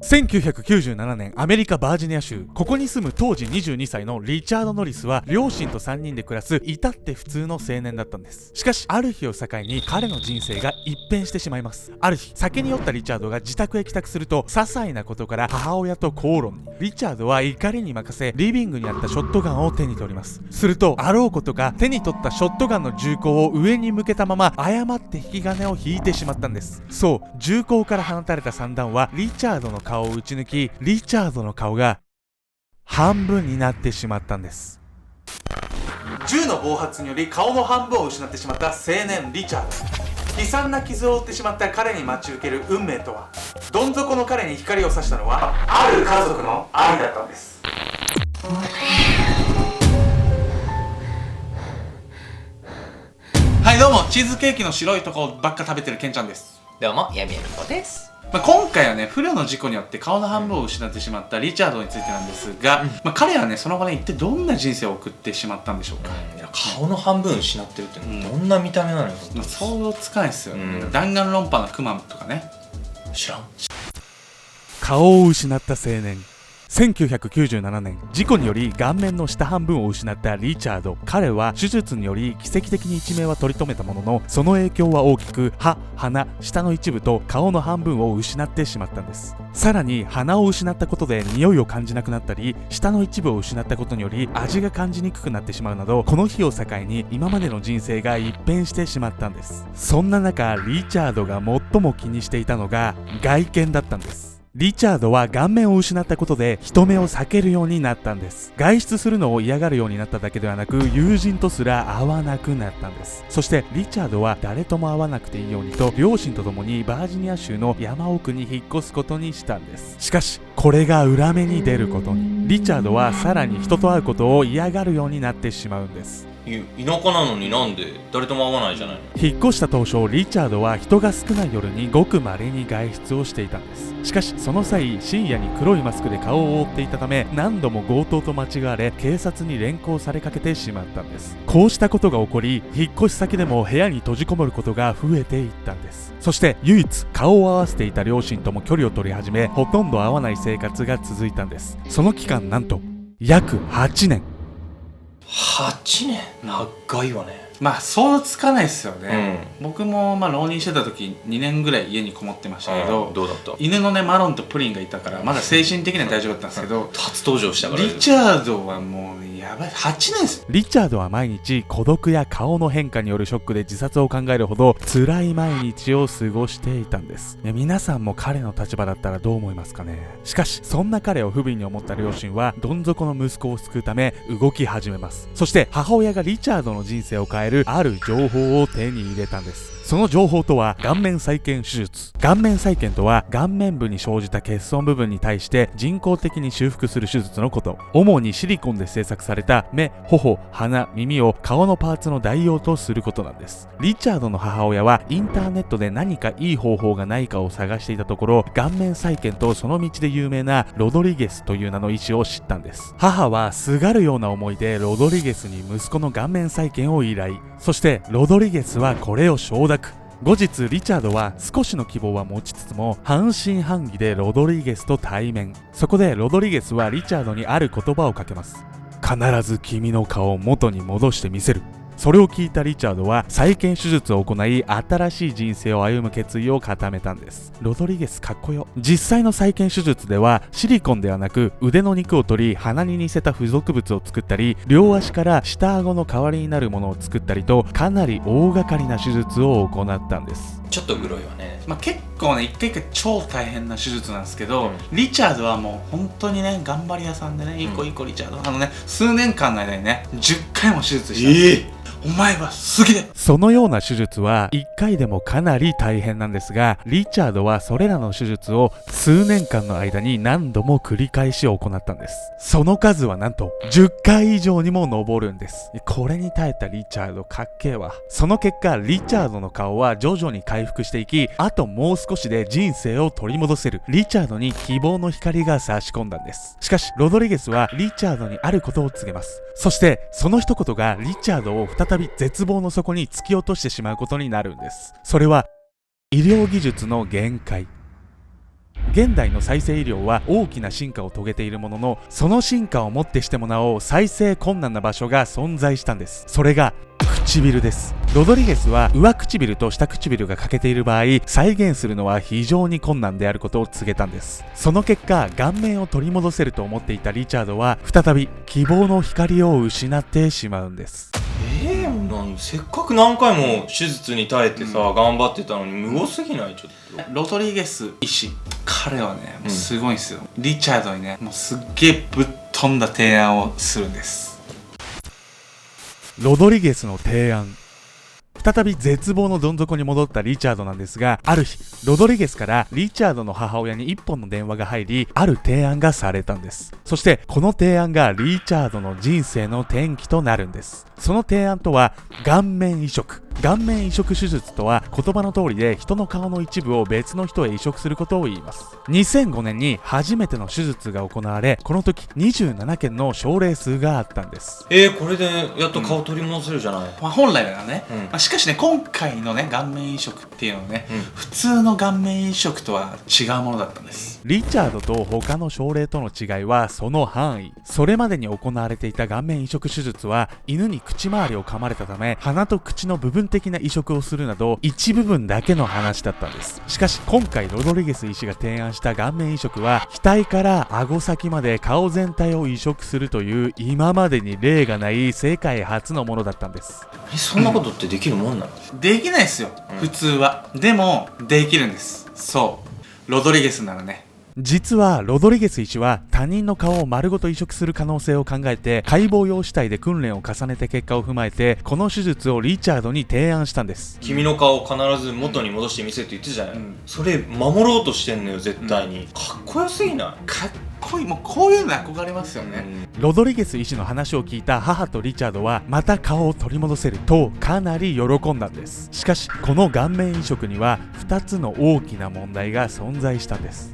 1997年アメリカバージニア州、ここに住む当時22歳のリチャード・ノリスは両親と3人で暮らす至って普通の青年だったんです。しかしある日を境に彼の人生が一変してしまいます。ある日、酒に酔ったリチャードが自宅へ帰宅すると、些細なことから母親と口論に。リチャードは怒りに任せリビングにあったショットガンを手に取ります。するとあろうことか手に取ったショットガンの銃口を上に向けたまま誤って引き金を引いてしまったんです。そう、銃口から放たれた散弾はリチャードの顔を撃ち抜き、リチャードの顔が半分になってしまったんです。銃の暴発により顔の半分を失ってしまった青年リチャード。悲惨な傷を負ってしまった彼に待ち受ける運命とは。どん底の彼に光を差したのはある家族の愛だったんです。はい、どうも、チーズケーキの白いとこばっか食べてるケンちゃんです。どうも、やみやみこです。今回はね、不慮の事故によって顔の半分を失ってしまったリチャードについてなんですが、彼はね、その後ね、一体どんな人生を送ってしまったんでしょうか。いや、顔の半分失ってるってどんな見た目なのよ。想像つかないですよね。弾丸論破のクマとかね。知らん。顔を失った青年。1997年、事故により顔面の下半分を失ったリチャード。彼は手術により奇跡的に一命は取り留めたものの、その影響は大きく歯、鼻、下の一部と顔の半分を失ってしまったんです。さらに鼻を失ったことで匂いを感じなくなったり、下の一部を失ったことにより味が感じにくくなってしまうなど、この日を境に今までの人生が一変してしまったんです。そんな中、リチャードが最も気にしていたのが外見だったんです。リチャードは顔面を失ったことで人目を避けるようになったんです。外出するのを嫌がるようになっただけではなく、友人とすら会わなくなったんです。そしてリチャードは誰とも会わなくていいようにと、両親と共にバージニア州の山奥に引っ越すことにしたんです。しかしこれが裏目に出ることに。リチャードはさらに人と会うことを嫌がるようになってしまうんです。田舎なのになんで誰とも会わないじゃないの。引っ越した当初、リチャードは人が少ない夜にごく稀に外出をしていたんです。しかしその際、深夜に黒いマスクで顔を覆っていたため、何度も強盗と間違われ警察に連行されかけてしまったんです。こうしたことが起こり、引っ越し先でも部屋に閉じこもることが増えていったんです。そして唯一顔を合わせていた両親とも距離を取り始め、ほとんど会わない生活が続いたんです。その期間、なんと約8年。8年、長いわね。想像つかないですよね。僕も浪人してた時2年ぐらい家にこもってましたけど、どうだった？犬のね、マロンとプリンがいたからまだ精神的には大丈夫だったんですけど、初登場したから。リチャードはもうやばい、8年です。リチャードは毎日孤独や顔の変化によるショックで自殺を考えるほど辛い毎日を過ごしていたんです。皆さんも彼の立場だったらどう思いますかね。しかしそんな彼を不憫に思った両親は、どん底の息子を救うため動き始めます。そして母親がリチャードの人生を変えるある情報を手に入れたんです。その情報とは顔面再建手術。顔面再建とは顔面部に生じた欠損部分に対して人工的に修復する手術のこと。主にシリコンで製作された目、頬、鼻、耳を顔のパーツの代用とすることなんです。リチャードの母親はインターネットで何かいい方法がないかを探していたところ、顔面再建とその道で有名なロドリゲスという名の医師を知ったんです。母はすがるような思いでロドリゲスに息子の顔面再建を依頼。そしてロドリゲスはこれを承諾。後日リチャードは少しの希望は持ちつつも半信半疑でロドリゲスと対面。そこでロドリゲスはリチャードにある言葉をかけます。必ず君の顔を元に戻してみせる。それを聞いたリチャードは再建手術を行い、新しい人生を歩む決意を固めたんです。ロドリゲスかっこよ。実際の再建手術ではシリコンではなく腕の肉を取り、鼻に似せた付属物を作ったり、両足から下顎の代わりになるものを作ったりと、かなり大掛かりな手術を行ったんです。ちょっとグロいわね。結構ね、一回一回超大変な手術なんですけど、リチャードはもう本当にね、頑張り屋さんでね、いい子いい子リチャード、数年間の間にね、10回も手術した。お前はすげえ。そのような手術は1回でもかなり大変なんですが、リチャードはそれらの手術を数年間の間に何度も繰り返し行ったんです。その数はなんと10回以上にも上るんです。これに耐えたリチャードかっけえわ。その結果、リチャードの顔は徐々に回復していき、あともう少しで人生を取り戻せる。リチャードに希望の光が差し込んだんです。しかしロドリゲスはリチャードにあることを告げます。そしてその一言がリチャードを再び絶望の底に突き落としてしまうことになるんです。それは医療技術の限界。現代の再生医療は大きな進化を遂げているものの、その進化をもってしてもなお再生困難な場所が存在したんです。それが唇です。ロドリゲスは上唇と下唇が欠けている場合、再現するのは非常に困難であることを告げたんです。その結果、顔面を取り戻せると思っていたリチャードは再び希望の光を失ってしまうんです。せっかく何回も手術に耐えてさ、頑張ってたのに無謀すぎない？ちょっとロドリゲス医師、彼はねもうすごいんですよ。リチャードにねもうすっげえぶっ飛んだ提案をするんです。ロドリゲスの提案。再び絶望のどん底に戻ったリチャードなんですが、ある日ロドリゲスからリチャードの母親に一本の電話が入り、ある提案がされたんです。そしてこの提案がリチャードの人生の転機となるんです。その提案とは顔面移植。顔面移植手術とは言葉の通りで人の顔の一部を別の人へ移植することを言います。2005年に初めての手術が行われ、この時27件の症例数があったんです。これでやっと顔取り戻せるじゃない。本来ならね、しかしね今回のね顔面移植っていうのはね、普通の顔面移植とは違うものだったんです。リチャードと他の症例との違いはその範囲。それまでに行われていた顔面移植手術は犬に口周りを噛まれたため、鼻と口の部分的な移植をするなど一部分だけの話だったんです。しかし今回ロドリゲス医師が提案した顔面移植は、額から顎先まで顔全体を移植するという今までに例がない世界初のものだったんです。そんなことってできるもんなの？できないですよ、普通は。でもできるんです。そうロドリゲスならね。実はロドリゲス医師は他人の顔を丸ごと移植する可能性を考えて、解剖用死体で訓練を重ねて結果を踏まえてこの手術をリチャードに提案したんです。君の顔を必ず元に戻してみせって言ってたじゃない、それ守ろうとしてんのよ絶対に、かっこよすぎない？かっこいい。もうこういうの憧れますよね、ロドリゲス医師の話を聞いた母とリチャードはまた顔を取り戻せるとかなり喜んだんです。しかしこの顔面移植には2つの大きな問題が存在したんです。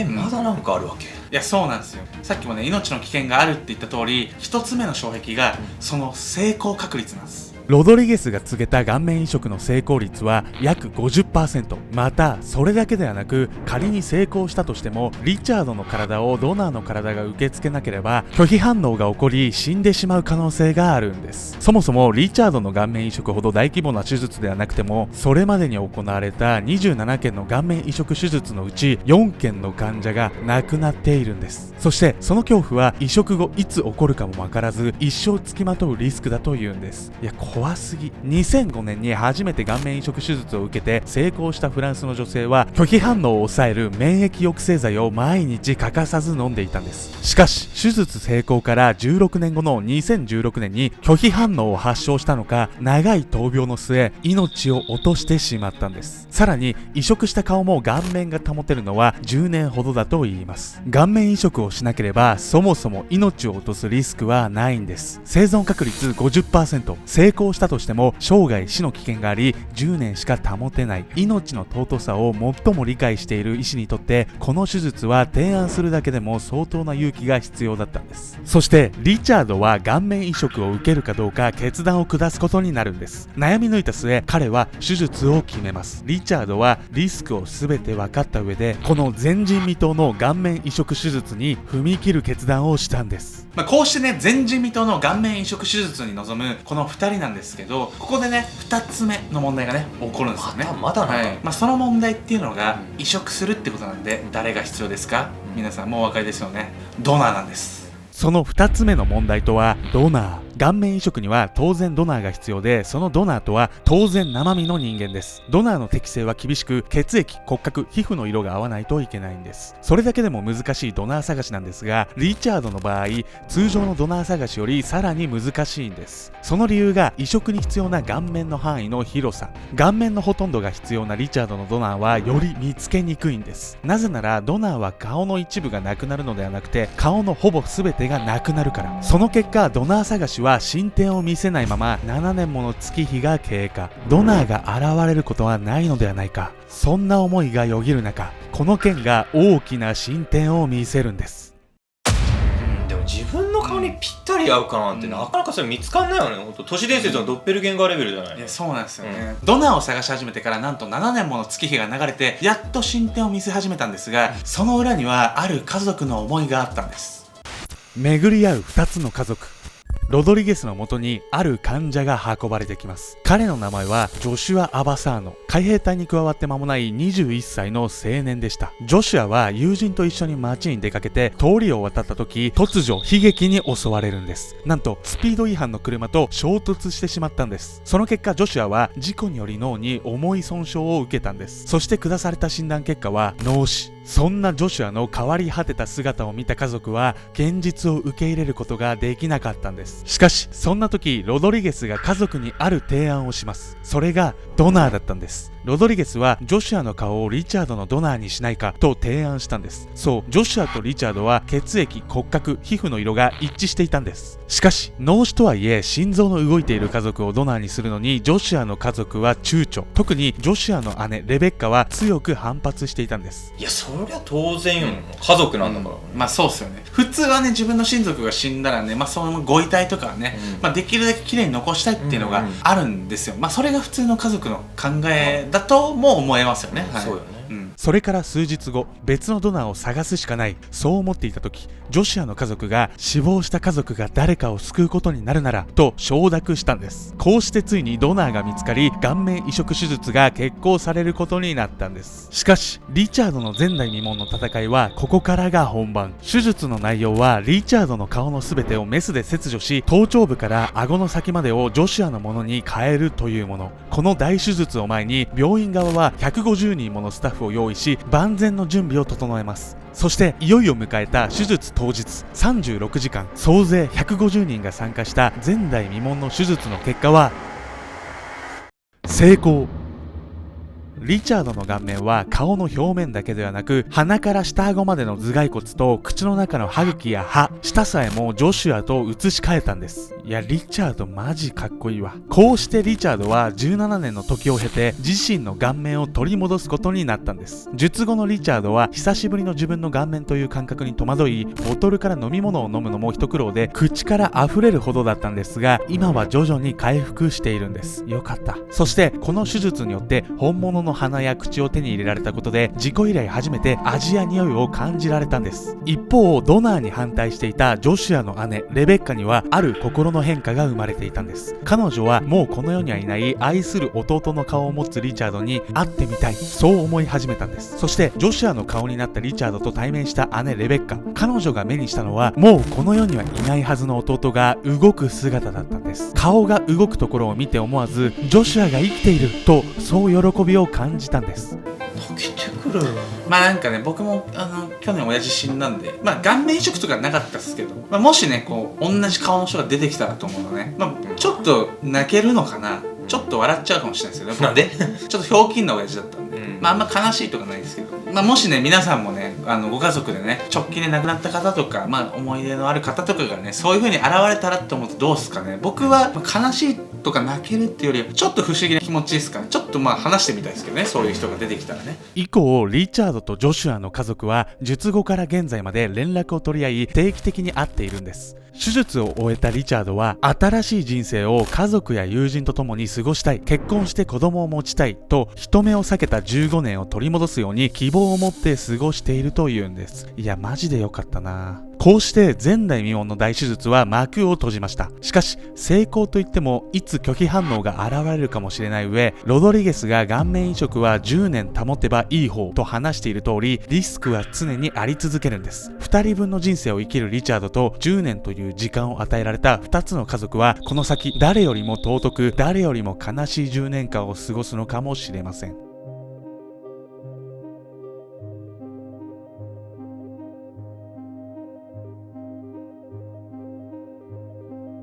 まだなんかあるわけ？いやそうなんですよ。さっきもね命の危険があるって言った通り、1つ目の障壁がその成功確率なんです。ロドリゲスが告げた顔面移植の成功率は約 50%。 またそれだけではなく、仮に成功したとしてもリチャードの体をドナーの体が受け付けなければ拒否反応が起こり死んでしまう可能性があるんです。そもそもリチャードの顔面移植ほど大規模な手術ではなくても、それまでに行われた27件の顔面移植手術のうち4件の患者が亡くなっているんです。そしてその恐怖は移植後いつ起こるかもわからず、一生つきまとうリスクだというんです。いや怖すぎ。2005年に初めて顔面移植手術を受けて成功したフランスの女性は、拒否反応を抑える免疫抑制剤を毎日欠かさず飲んでいたんです。しかし手術成功から16年後の2016年に拒否反応を発症したのか、長い闘病の末命を落としてしまったんです。さらに移植した顔も顔面が保てるのは10年ほどだといいます。顔面移植をしなければそもそも命を落とすリスクはないんです。生存確率 50%、 成功したとしても生涯死の危険があり10年しか保てない。命の尊さを最も理解している医師にとってこの手術は提案するだけでも相当な勇気が必要だったんです。そしてリチャードは顔面移植を受けるかどうか決断を下すことになるんです。悩み抜いた末彼は手術を決めます。リチャードはリスクを全て分かった上でこの前人未到の顔面移植手術に踏み切る決断をしたんです。こうしてね前人未到の顔面移植手術に臨むこの2人なんですけど、ここでね2つ目の問題がね起こるんですよね。まだなんだ、その問題っていうのが移植するってことなんで、誰が必要ですか？皆さんもうお分かりですよね。ドナーなんです。その2つ目の問題とはドナー。顔面移植には当然ドナーが必要で、そのドナーとは当然生身の人間です。ドナーの適性は厳しく、血液、骨格、皮膚の色が合わないといけないんです。それだけでも難しいドナー探しなんですが、リチャードの場合通常のドナー探しよりさらに難しいんです。その理由が移植に必要な顔面の範囲の広さ。顔面のほとんどが必要なリチャードのドナーはより見つけにくいんです。なぜならドナーは顔の一部がなくなるのではなくて、顔のほぼ全てがなくなるから。その結果ドナー探しは進展を見せないまま7年もの月日が経過。ドナーが現れることはないのではないか、そんな思いがよぎる中、この件が大きな進展を見せるんです。でも自分の顔にぴったり合うかなんて、なかなかそれ見つかんないよね。ほんと都市伝説のドッペルゲンガーレベルじゃない。いやそうなんですよね、ドナーを探し始めてからなんと7年もの月日が流れてやっと進展を見せ始めたんですが、その裏にはある家族の思いがあったんです。巡り合う2つの家族。ロドリゲスのもとにある患者が運ばれてきます。彼の名前はジョシュア・アバサーノ。海兵隊に加わって間もない21歳の青年でした。ジョシュアは友人と一緒に街に出かけて通りを渡った時、突如悲劇に襲われるんです。なんとスピード違反の車と衝突してしまったんです。その結果ジョシュアは事故により脳に重い損傷を受けたんです。そして下された診断結果は脳死。そんなジョシュアの変わり果てた姿を見た家族は現実を受け入れることができなかったんです。しかしそんな時ロドリゲスが家族にある提案をします。それがドナーだったんです。ロドリゲスはジョシュアの顔をリチャードのドナーにしないかと提案したんです。そう、ジョシュアとリチャードは血液、骨格、皮膚の色が一致していたんです。しかし脳死とはいえ心臓の動いている家族をドナーにするのにジョシュアの家族は躊躇。特にジョシュアの姉レベッカは強く反発していたんです。いやそりゃ当然よ、家族なんだから、まあそうっすよね。普通はね自分の親族が死んだらね、まあそのご遺体とかはね、まあできるだけ綺麗に残したいっていうのがあるんですよ。まあそれが普通の家族の考えだとも思えますよね。はい、そうよね。それから数日後、別のドナーを探すしかない、そう思っていた時、ジョシュアの家族が死亡した家族が誰かを救うことになるならと承諾したんです。こうしてついにドナーが見つかり、顔面移植手術が決行されることになったんです。しかしリチャードの前代未聞の戦いはここからが本番。手術の内容はリチャードの顔の全てをメスで切除し、頭頂部から顎の先までをジョシュアのものに変えるというもの。この大手術を前に病院側は150人ものスタッフを用意し、万全の準備を整えます。そしていよいよ迎えた手術当日、36時間総勢150人が参加した前代未聞の手術の結果は成功。リチャードの顔面は顔の表面だけではなく、鼻から下顎までの頭蓋骨と口の中の歯茎や歯、舌さえもジョシュアと移し替えたんです。いやリチャードマジかっこいいわ。こうしてリチャードは17年の時を経て自身の顔面を取り戻すことになったんです。術後のリチャードは久しぶりの自分の顔面という感覚に戸惑い、ボトルから飲み物を飲むのも一苦労で口から溢れるほどだったんですが、今は徐々に回復しているんです。よかった。そしてこの手術によって本物の鼻や口を手に入れられたことで、事故以来初めて味や匂いを感じられたんです。一方ドナーに反対していたジョシュアの姉レベッカにはある心の変化が生まれていたんです。彼女はもうこの世にはいない愛する弟の顔を持つリチャードに会ってみたい、そう思い始めたんです。そしてジョシュアの顔になったリチャードと対面した姉レベッカ、彼女が目にしたのはもうこの世にはいないはずの弟が動く姿だったんです。顔が動くところを見て思わずジョシュアが生きていると、そう喜びを感じたんです。泣けてくる。まあなんかね、僕も去年親父死んだんで、まあ顔面移植とかなかったですけど、まあ、もしねこう同じ顔の人が出てきたらと思うのね、まあちょっと泣けるのかな、ちょっと笑っちゃうかもしれないですけど、なんでちょっとひょうきんな親父だったんで、まああんま悲しいとかないですけど、まあもしね皆さんもねご家族でね直近で亡くなった方とか、まあ思い出のある方とかがねそういう風に現れたらって思うとどうですかね。僕は悲しいとか泣けるっていうよりはちょっと不思議な気持ちですかね。ちょっとまあ話してみたいですけどね、そういう人が出てきたらね。以降リチャードとジョシュアの家族は術後から現在まで連絡を取り合い定期的に会っているんです。手術を終えたリチャードは新しい人生を家族や友人と共に過ごしたい、結婚して子供を持ちたいと人目を避けた15年を取り戻すように希望を持って過ごしているというんです。いやマジでよかったな。こうして前代未聞の大手術は幕を閉じました。しかし成功といってもいつ拒否反応が現れるかもしれない上、ロドリゲスが顔面移植は10年保てばいい方と話している通り、リスクは常にあり続けるんです。2人分の人生を生きるリチャードと10年という時間を与えられた2つの家族はこの先誰よりも尊く誰よりも悲しい10年間を過ごすのかもしれません。